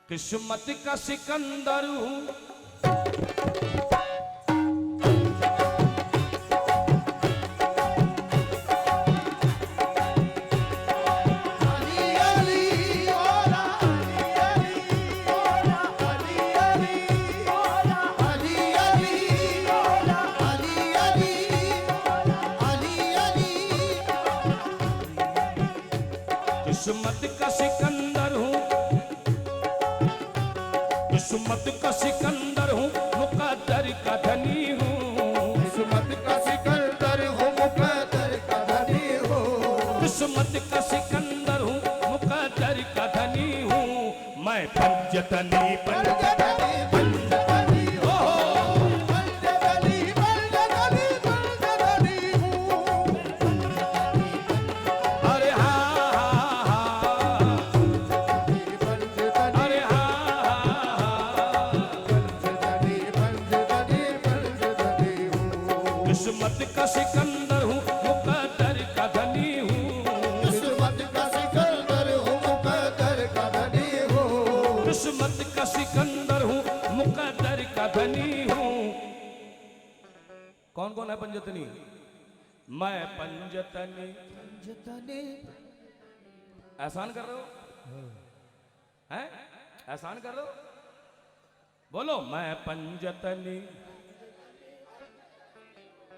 किस्मत का सिकंदर हूँ, किस्मत का सिकंदर हूँ, किस्मत का सिकंदर हूँ, मुकद्दर का धनी हूँ। किस्मत का सिकंदर हूँ, मुकद्दर का धनी हूँ। किस्मत का सिकंदर हूँ, मुकद्दर का धनी हूँ। मैं पंजतनी पंजतनी पंजतनी हो, पंजतनी पंजतनी पंजतनी हूँ। अरे हाँ हाँ हाँ, पंजतनी अरे हाँ हाँ हाँ। पंजतनी पंजतनी पंजतनी हूँ। किस्मत का सिकंदर हूँ, मुकद्दर का धनी हूँ। किस्मत का सिकंदर हूँ, मुकद्दर का धनी हूँ। किस्मत का सिकंदर हूँ, मुकद्दर का धनी हूँ। कौन कौन है पंजतनी? मैं पंजतनी। पंजतनी एहसान कर रहे हो? हैं? एहसान कर रहे हो? बोलो मैं पंजतनी।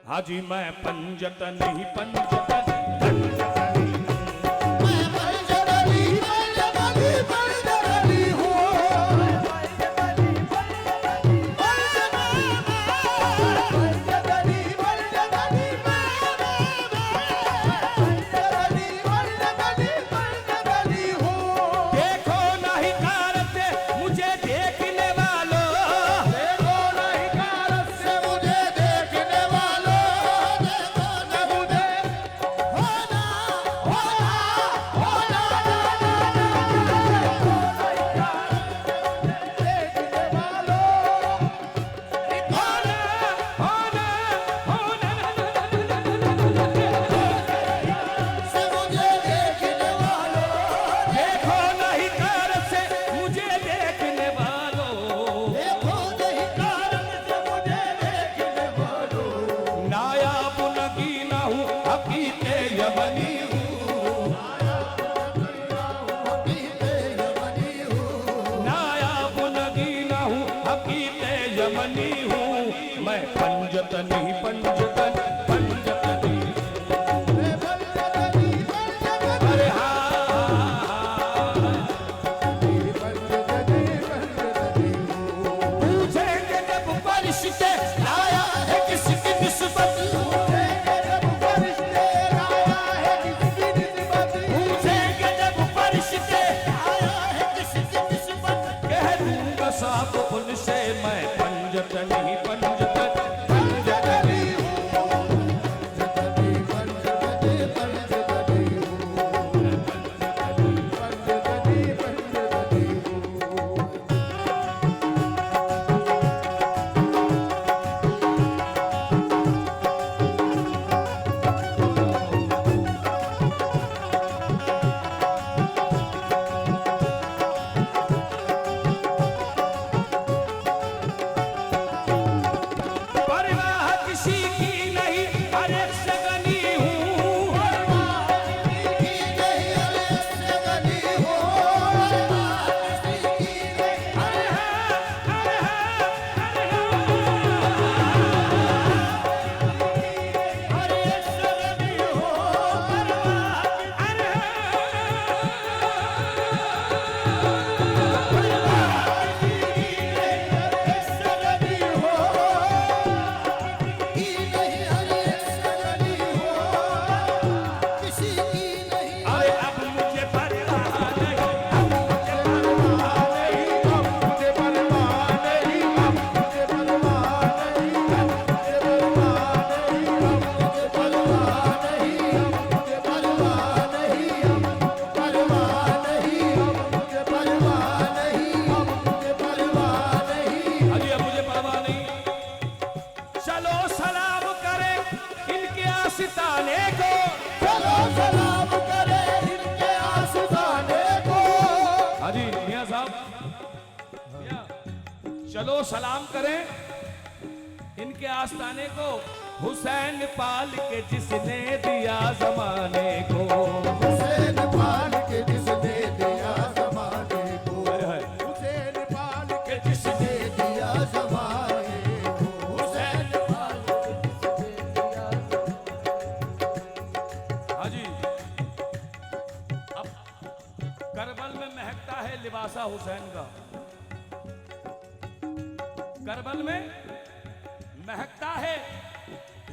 हाँ जी मैं पंजतनी पंजतनी पंजतनी। मैं पंजतनी पंजतनी पंजतनी हूँ। पंजतनी पंजतनी पंजतनी पंजतनी पंजतनी पंजतनी हूँ। देखो नहीं कारते मुझे देखने वालों, देखो नहीं कारत से मुझे देखने वालों, देखो न मुझे, हो चलो सलाम करें इनके आस्थाने को, हुसैन पाल के जिसने दिया जमाने को, हुसैन पाल के जिसने दिया जमाने को, हाय हाय। हुसैन पाल के जिसने दिया जमाने को, हुसैन पाल के जिसने दिया हाँ जी। अब करबल में महकता है लिबासा हुसैन का, करबल में महकता है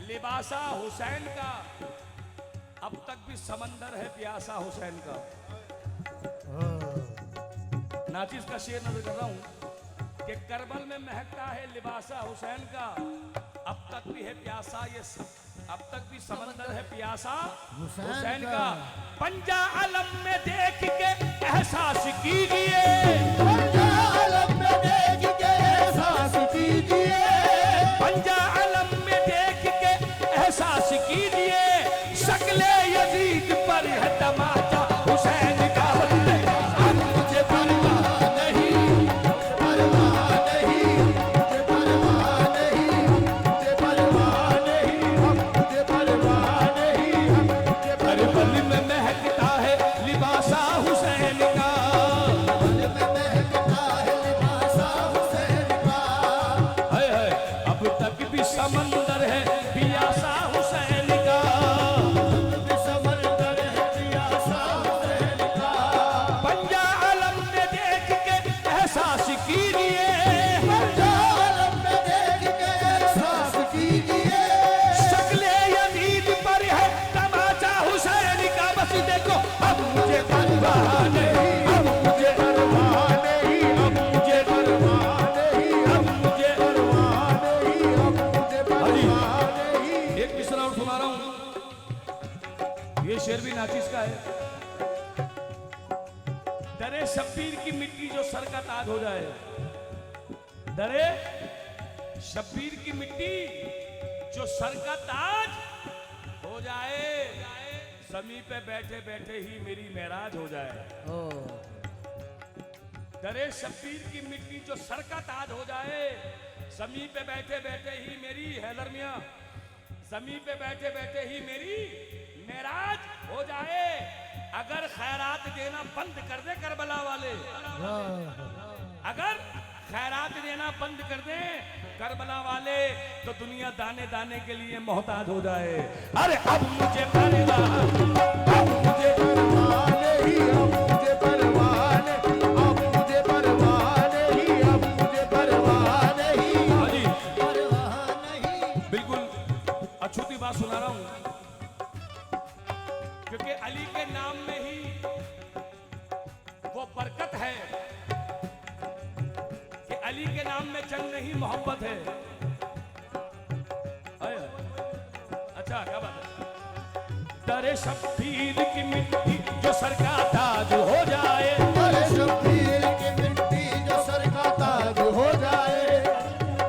लिबासा हुसैन का, अब तक भी समंदर है प्यासा हुसैन का। नाचिस का शेर नजर कर रहा हूं कि करबल में महकता है लिबासा हुसैन का, अब तक भी है प्यासा ये अब तक भी समंदर है प्यासा हुसैन का। पंजा अलम में देख के एहसास कीजिए, पंजा आलम में देख के एहसास कीजिए, पंजा अलम में देख के एहसास कीजिए, शक्ले यजीद पर है तमाचा हुसैन का। अब मुझे परवाह नहीं, परवाह नहीं, मुझे परवाह नहीं, मुझे परवाह नहीं, अब मुझे परवाह नहीं, अब मुझे करबल में महकता है लिबासा हुसैन का, परवाह में महकता है लिबासा हुसैन का। हाय हाय। अब तक भी समंदर है प्यासा हुसैन का, समंदर है प्यासा हुसैन का, पंजा अलम में देख के एहसास कीजिए, पंजा आलम में देख के एहसास कीजिए, शक्ले यजीद पर है तमाचा हुसैन का। बस देखो अब मुझे परवाह नहीं, अब मुझे परवाह नहीं, अब मुझे परवाह नहीं, अब मुझे परवाह नहीं, अब मुझे परवाह नहीं। एक मिसरा और सुना रहा हूं, ये शेर भी नाचिस का है। डरे शब्बीर की मिट्टी जो सर का ताज हो जाए, डरे शब्बीर की मिट्टी जो सर का ताज हो जाए, समी पे बैठे बैठे ही मेरी महराज हो जाए। डरे शब्बीर की मिट्टी जो सर का ताज हो जाए, समी पे बैठे बैठे ही मेरी हैदर मियां, समी पे बैठे बैठे ही मेरी महराज हो जाए। अगर खैरात देना बंद कर दे करबला वाले, अगर खैरात देना बंद कर दे करबला वाले, तो दुनिया दाने दाने के लिए मोहताज हो जाए। अरे अब मुझे परवाह, अब मुझे परवाह नहीं, अब मुझे परवाह नहीं, अब मुझे परवाह नहीं, अब मुझे परवाह नहीं, हाँ जी, परवाह नहीं। बिल्कुल अछूती बात सुना रहा हूं, क्योंकि अली के नाम में ही वो बरकत है कि अली के नाम में जंग नहीं मोहब्बत है। हाय हाय। अच्छा क्या बात है। डरे शब्बीर की मिट्टी जो सर का ताज हो जाए, अरे शब्बीर की मिट्टी जो सर का ताज हो जाए,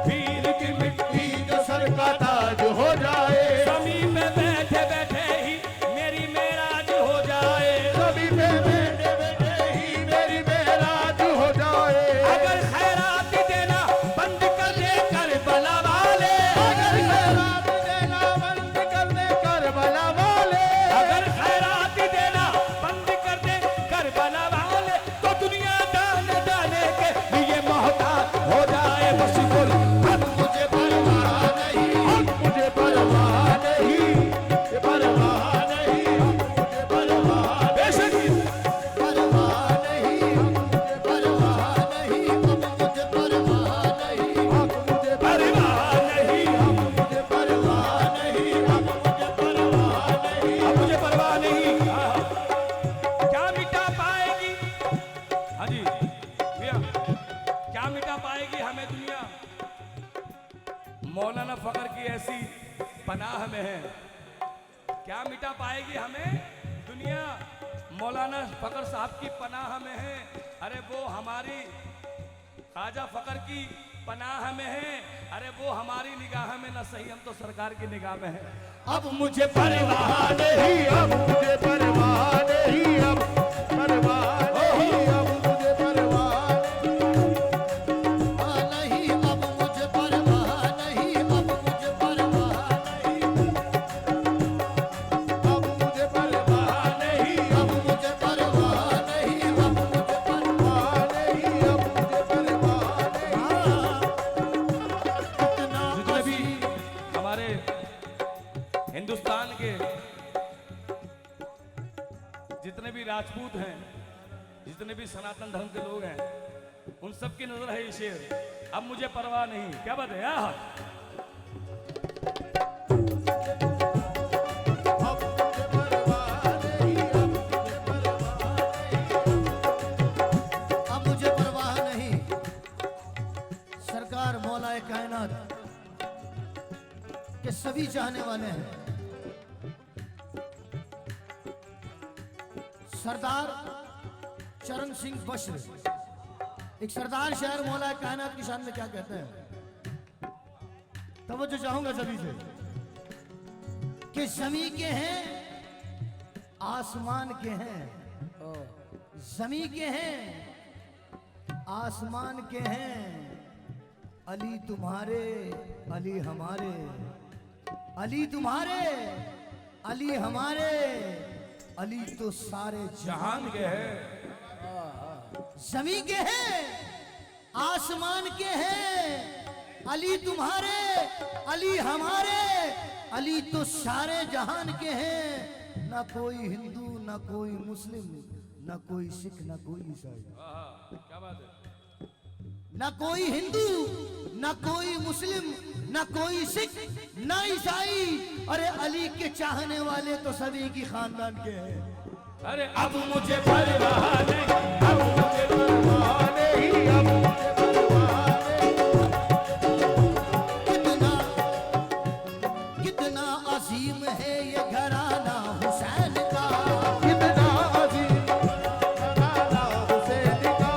पीर की मिट्टी जो सर का ताज हो जाए, समी में बैठे बैठे ही मेरी मेराज हो जाए। सभी में बैठे बैठे ही मेरी महराज हो जाए। अगर खैरात देना बंद कर दे करबला वाले, अगर खैरात देना बंद कर दे करबला वाले, अगर खैरात देना बंद कर दे करबला वाले, तो दुनिया दाने दाने के लिए मोहताज हो जाए। बस बोल अब मुझे परवाह नहीं, अब मुझे परवाह नहीं, ये परवाह नहीं, अब मुझे परवाह बेशक परवाह नहीं, अब मुझे परवाह नहीं, अब मुझे परवाह नहीं, अब मुझे परवाह नहीं, अब मुझे परवाह नहीं, अब मुझे परवाह नहीं। अब मुझे परवाह नहीं। क्या मिटा पाएगी, हाँ जी भैया, क्या मिटा पाएगी हमें दुनिया। मौलाना फकर की ऐसी पनाह में है, क्या मिटा पाएगी हमें दुनिया। मौलाना फकर साहब की पनाह में है, अरे वो हमारी ख्वाजा फकर की पनाह में है, अरे वो हमारी निगाह में न सही, हम तो सरकार की निगाह में है। अब मुझे परवाह नहीं, अब मुझे परवाह नहीं, अब परवाह नहीं, अब मुझे परवाह नहीं, राजपूत हैं, जितने भी सनातन धर्म के लोग हैं, उन सब की नजर है ये शेर। अब मुझे परवाह नहीं, क्या बात है यार? अब मुझे परवाह नहीं। सरकार मौलाए कायनात के सभी चाहने वाले हैं। सरदार चरण सिंह बश्र एक सरदार शायर मौलाए कायनात की शान में क्या कहते हैं? तवज्जो चाहूंगा सभी से कि जमी के हैं, आसमान के हैं, जमी के हैं, आसमान के हैं, अली तुम्हारे, अली हमारे, अली तुम्हारे, अली हमारे, अली तो सारे जहान के हैं, जमी के हैं, आसमान के हैं, अली तुम्हारे, अली हमारे, अली तो सारे जहान के हैं। ना कोई हिंदू, ना कोई मुस्लिम, ना कोई सिख, ना कोई ईसाई। क्या बात है? ना कोई हिंदू, ना कोई मुस्लिम, ना कोई सिख, ना ईसाई। अरे अली के चाहने वाले तो सभी की खानदान के हैं। अरे अब मुझे परवाह नहीं, अब मुझे परवाह नहीं, अब मुझे परवाह नहीं। कितना कितना अजीम है ये घराना हुसैन का, कितना अजीम घराना हुसैन का,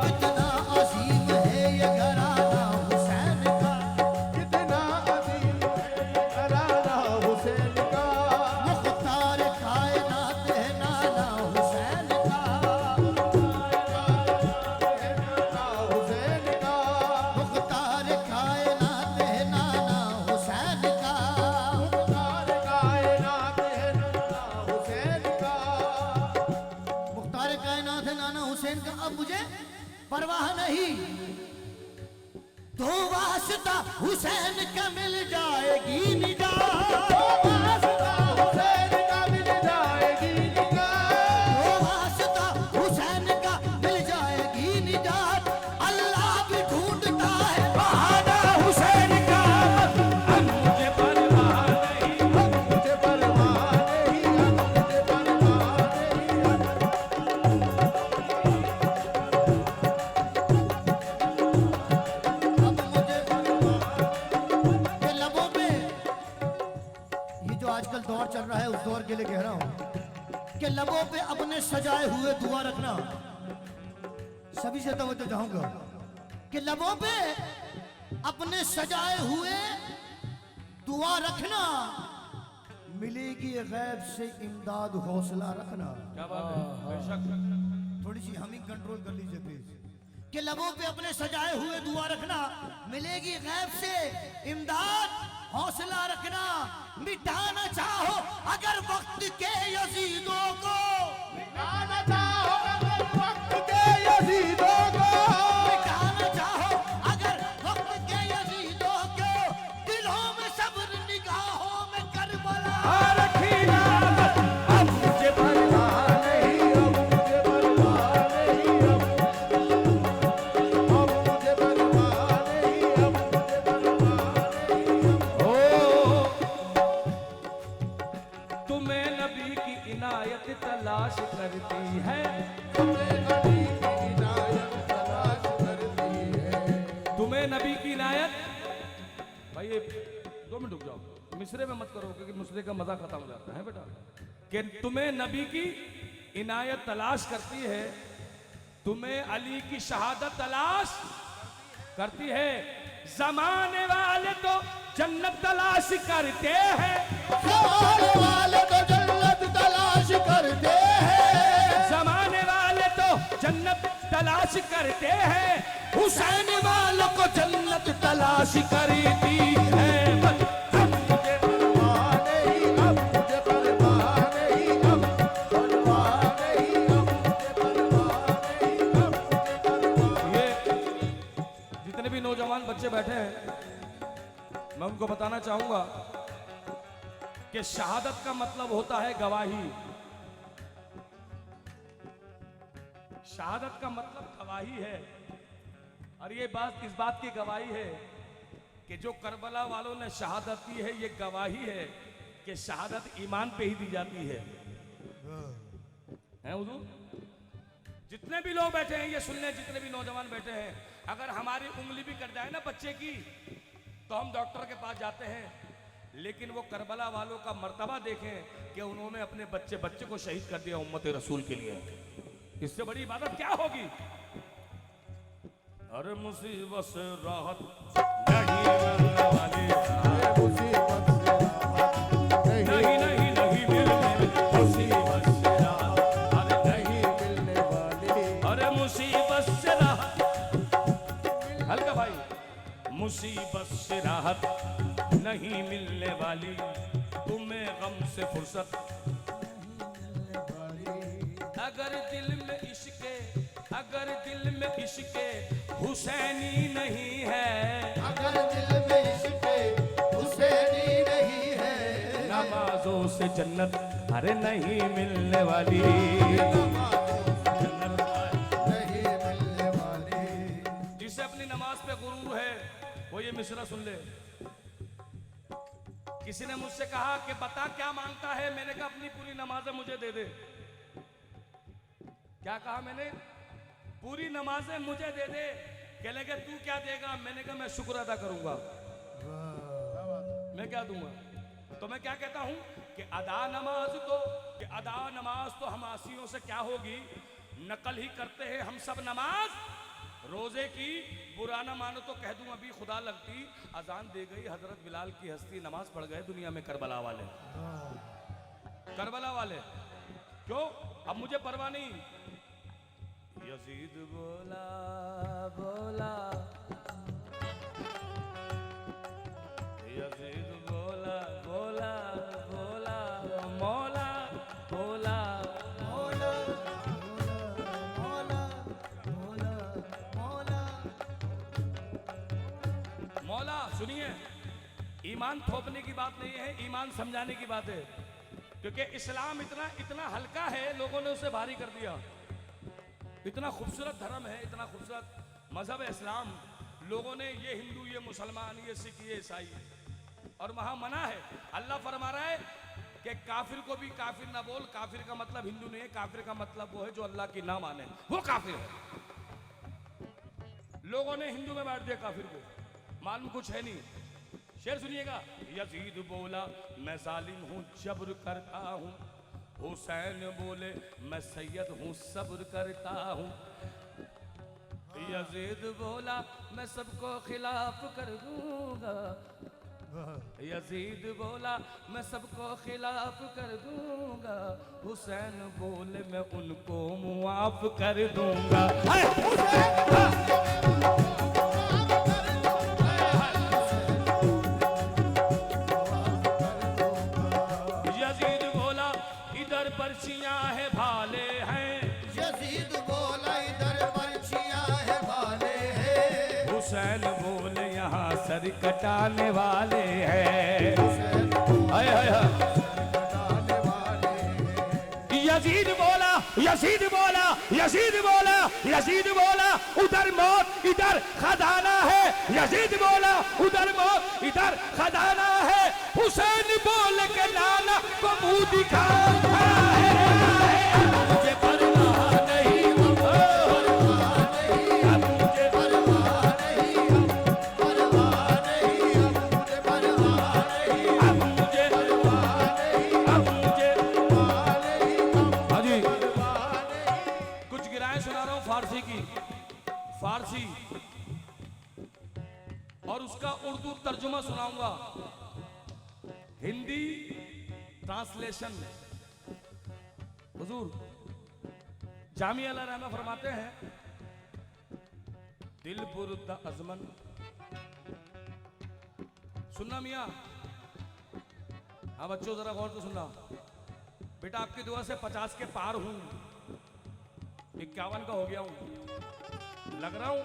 कितना अजीम है ये घराना हुसैन का। कितना अजीम घराना हुसैन का, मुख्तार कायनात है नाना हुसैन का, हुसैन का, मुख्तार कायनात है नाना हुसैन का। मुख्तार कायनात है नाना हुसैन का। मुख्तार कायनात है नाना हुसैन का। अब मुझे परवाह नहीं, तो वास्ता हुसैन का मिल जाएगी निजात, वास्ता हुसैन का मिल जाएगी निजात, तो वास्ता हुसैन का मिल जाएगी निजात। अल्लाह भी ढूंढता है बहाना हुसैन का। अब मुझे परवाह नहीं, अब मुझे परवाह नहीं, अब मुझे परवाह नहीं, अब मुझे के लबों पे ये जो आजकल दौर चल रहा है, उस दौर के लिए कह रहा हूं कि लबों पे अपने सजाए हुए दुआ रखना। सभी से तवज्जो चाहूंगा कि लबों पे अपने सजाए हुए दुआ रखना, मिलेगी गैब से इमदाद, हौसला रखना। क्या बात है? बेशक। थोड़ी सी हमिंग कंट्रोल कर लीजिए प्लीज। कि लबों पे अपने सजाए हुए दुआ रखना, मिलेगी गैब से इमदाद, हौसला रखना। मिटाना चाहो अगर वक्त के यजीदों को, मिटाना चाहो अगर वक्त के यजीदों को, मिटाना चाहो अगर वक्त के यजीदों को, दिलों में सब्र, निगाहों में करबला। रखीना अब मुझे परवाह नहीं, अब मुझे परवाह नहीं, अब मुझे परवाह नहीं, अब मुझे परवाह नहीं। ओ तुम्हें नबी की इनायत तलाश करती है, तुम्हें नबी की इनायत तलाश करती है, तुम्हें नबी की इनायत। भाई ये 2 मिनट रुक जाओ, मिसरे में मत करो क्योंकि मिसरे का मजा खत्म हो जाता है बेटा। कि तुम्हें नबी की इनायत तलाश करती है, तुम्हें अली की शहादत तलाश करती है। जमाने वाले तो जन्नत तलाश करते हैं, जमाने वाले तो जन्नत तलाश करते हैं, जमाने वाले तो जन्नत तलाश करते हैं। हुसैन वालों को जन्नत तलाश करती है। बस अब मुझे परवाह नहीं, अब मुझे परवाह नहीं, अब परवाह नहीं, अब मुझे परवाह नहीं, अब मुझे परवाह। ये जितने भी नौजवान बच्चे बैठे हैं, मैं उनको बताना चाहूंगा कि शहादत का मतलब होता है गवाही। शहादत का मतलब गवाही है, और ये बात इस बात की गवाही है कि जो करबला वालों ने शहादत दी है, ये गवाही है कि शहादत ईमान पे ही दी जाती है हुजूर? जितने भी लोग बैठे हैं ये सुनने, जितने भी नौजवान बैठे हैं, अगर हमारी उंगली भी कट जाए ना बच्चे की, तो हम डॉक्टर के पास जाते हैं, लेकिन वो करबला वालों का मर्तबा देखें कि उन्होंने अपने बच्चे को शहीद कर दिया उम्मत रसूल के लिए। इससे बड़ी इबादत क्या होगी? अरे मुसीबत से राहत नहीं मिलने वाली, मुसीबत से राहत नहीं मिलने, मुसीबत से राहत, अरे नहीं मिलने वाली, अरे मुसीबत से राहत, हल्का भाई, मुसीबत से राहत नहीं मिलने वाली, तुम्हें गम से फुर्सत अगर दिल में इश्क़े हुसैनी नहीं है, अगर दिल में इश्क़े हुसैनी नहीं है, नमाजों से जन्नत अरे नहीं मिलने वाली, जन्नत नहीं मिलने वाली। जिसे अपनी नमाज पे गुरूर है वो ये मिसरा सुन ले। किसी ने मुझसे कहा कि बता क्या मांगता है, मैंने कहा अपनी पूरी नमाजें मुझे दे दे। क्या कहा मैंने? पूरी नमाजें मुझे दे दे। कहने के तू क्या देगा? मैंने कहा मैं शुक्र अदा करूंगा। मैं क्या दूंगा? तो मैं क्या कहता हूं कि अदा नमाज तो हम आसियों से क्या होगी, नकल ही करते हैं हम सब नमाज रोजे की। बुरा ना मानो तो कह दूं अभी खुदा लगती, अजान दे गई हजरत बिलाल की हस्ती, नमाज पढ़ गए दुनिया में करबला वाले। करबला वाले क्यों? अब मुझे परवाह नहीं। यजीद बोला बोला, यजीद बोला बोला बोला, मौला बोला मौला मौला मौला मौला। मौला सुनिए, ईमान थोपने की बात नहीं है, ईमान समझाने की बात है। क्योंकि इस्लाम इतना हल्का है, लोगों ने उसे भारी कर दिया। इतना खूबसूरत धर्म है, इतना खूबसूरत मजहब है इस्लाम, लोगों ने ये हिंदू, ये मुसलमान, ये सिख, ये ईसाई, और वहां मना है। अल्लाह फरमा रहा है कि काफिर को भी काफिर ना बोल। काफिर का मतलब हिंदू नहीं है, काफिर का मतलब वो है जो अल्लाह की ना माने, वो काफिर है। लोगों ने हिंदू में बांट दिया काफिर को, मालूम कुछ है नहीं। शेर सुनिएगा, यजीद बोला मैं जालिम हूँ जब्र करता हूँ, हुसैन बोले मैं सैयद हूँ सब्र करता हूँ। यजीद बोला मैं सबको खिलाफ कर दूंगा, यजीद बोला मैं सबको खिलाफ कर दूंगा, हुसैन बोले मैं उनको मुआफ कर दूंगा। यजीद बोला इधर पर्चियां है भाले हैं, यजीद बोला इधर पर्चियां है भाले हैं, हुसैन बोले यहाँ सर कटाने वाले हैं। हाय हाय हाय। कटाने वाले हैं। यजीद बोला यजीद बोला यजीद बोला यजीद बोला उधर मौत इधर खजाना है, यजीद बोला उधर मौत इधर खजाना है, हुसैन बोल के नाना को मुंह दिखाता है। मुझे परवाह नहीं, परवाह नहीं, अब मुझे परवाह नहीं, परवाह नहीं, मुझे परवाह नहीं, अब मुझे परवाह नहीं, अब मुझे परवाह नहीं, हाँ जी, परवाह नहीं। कुछ गिराएं सुना रहा हूँ फारसी की, फारसी और उसका उर्दू तर्जुमा सुनाऊंगा, हिंदी ट्रांसलेशन। हुजूर जामिया अल्लाह रहमा फरमाते हैं, दिल बुर्द अजमन, सुनना मियाँ, हाँ बच्चों जरा गौर से सुनना। बेटा आपकी दुआ से 50 के पार हूं, 51 का हो गया हूं, लग रहा हूं।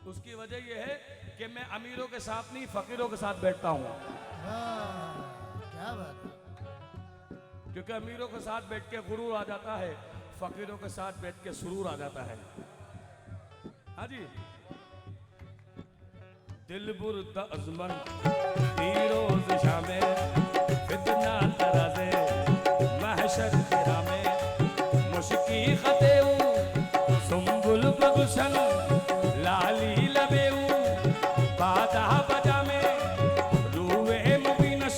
उसकी वजह यह है कि मैं अमीरों के साथ नहीं फकीरों के साथ बैठता हूं, क्या बात है। क्योंकि अमीरों के साथ बैठ के गुरूर आ जाता है, फकीरों के साथ बैठ के सुरूर आ जाता है। हाँ जी। दिल बुर्द अजमन तीरोज शामे फितना तराजे महशर गिरा में मुश्की खतेऊ सुम्बुल बगुशन लाली लबेऊ बादा बजा में रूए मुबीनश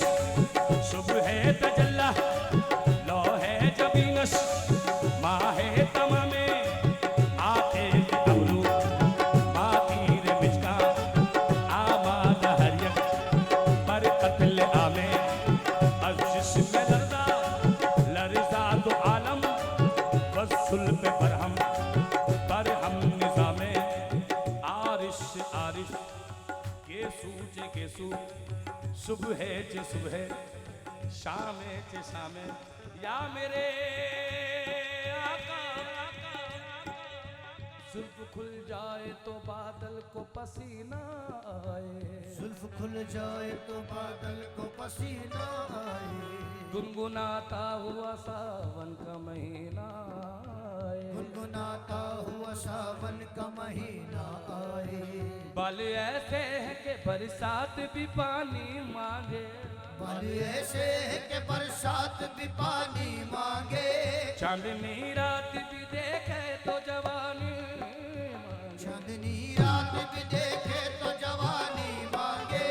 सुबह तजल्ला लोहे जबीनश माहे तमामे आते अवलू मातीर बिचका आमाद हरियक पर कत्ल आमे अजिश में लरजा तो आलम वसुल पे बरहम निजामे आरिश आरिश केसू सुबह चे सुबह शामे चे शामे या मेरे आका जुल्फ खुल जाए तो बादल को पसीना आए जुल्फ खुल जाए तो बादल को पसीना आए गुनगुनाता हुआ सावन का महीना आए गुनगुनाता हुआ सावन का महीना आए बाल ऐसे है कि बरसात भी पानी मांगे बाल ऐसे है कि बरसात भी पानी मांगे चांदनी रात भी देखे तो जवानी मांगे चांदनी रात भी देखे तो जवानी मांगे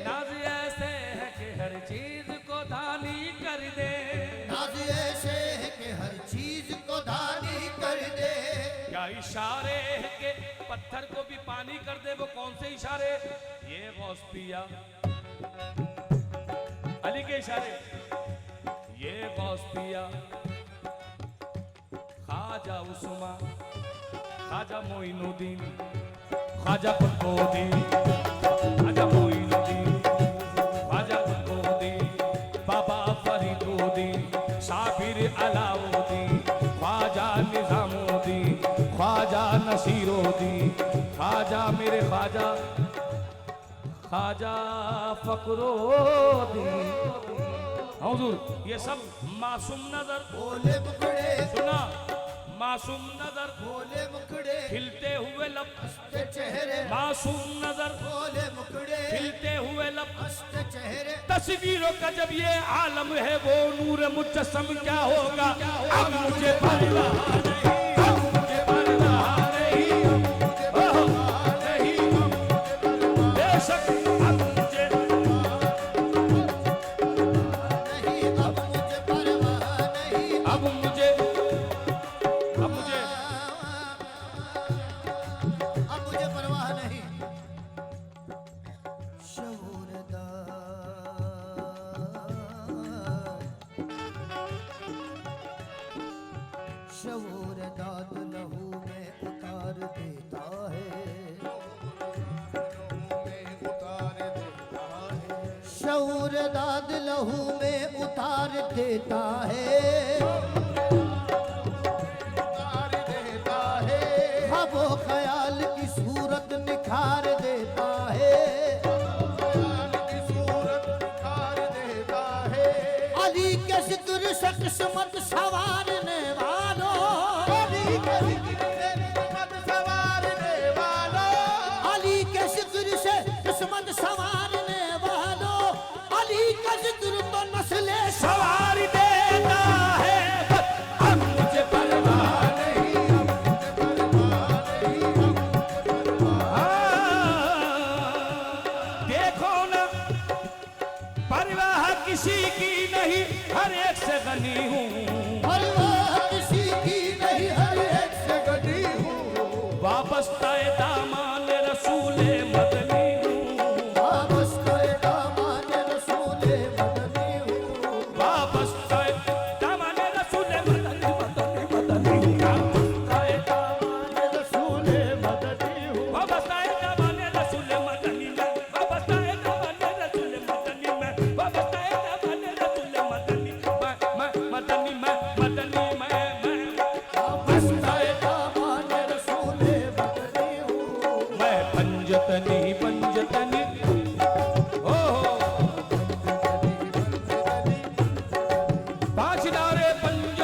नाज ऐसे है कि हर चीज को धानी कर दे नाज ऐसे है कि हर चीज को धानी कर दे क्या इशारे है कि पत्थर को भी पानी कर दे वो कौन से इशारे ये गौस पिया अली के इशारे ये गौस पिया ख्वाजा उस्मा ख्वाजा मोइनुद्दीन ख्वाजा कुतुबुद्दीन ख्वाजा मोइनुद्दीन ख्वाजा कुतुबुद्दीन बाबा फरीदुद्दीन साबिर अलाउद्दीन ख्वाजा निजामुद्दीन ख्वाजा नसीरुद्दीन ख्वाजा मेरे ख्वाजा ख्वाजा फकरुद्दीन हुजूर ये सब मासूम नजर बोले मुखड़े सुना मासूम नजर बोले मुखड़े खिलते हुए लब हंसते चेहरे मासूम नजर बोले मुखड़े खिलते हुए लब हंसते चेहरे तस्वीरों का जब ये आलम है वो नूर मुजस्सम क्या होगा अब मुझे परवाह नहीं अब मुझे परवाह नहीं ओह, नहीं बेशक अब मुझे नहीं अब मुझे परवाह नहीं अब मुझे अब मुझे परवाह नहीं शऊरदार शऊर दाद लहू में उतार देता है शऊर दाद लहू में उतार देता है वो ख्याल की सूरत निखार देता है अली के जिक्र से किस्मत संवारने वालों अली के जिक्र से किस्मत संवारने वालों अली का जिक्र तो नस्ले सवार देता है अब मुझे परवाह नहीं देखो ना परवाह किसी की नहीं हर एक से गनी हूँ परवाह किसी की नहीं हर एक से गनी हूँ वापस ताए दामान रसूले मदनी हूँ वापस कोई दामान रसूले मदनी हूँ वापस ताए दामान रसूले मदनी मदनी मदनी वापस ताए दामान रसूले मदनी हूँ वापस ताए दामान रसूले मदनी में वापस ताए दामान रसूले मदनी में वापस ताए दामान रसूले मदनी मदनी मदनी वापस आए दामान रसूले मदनी हूँ मैं पंजतनी पंजतनी हो पांच दारे पंज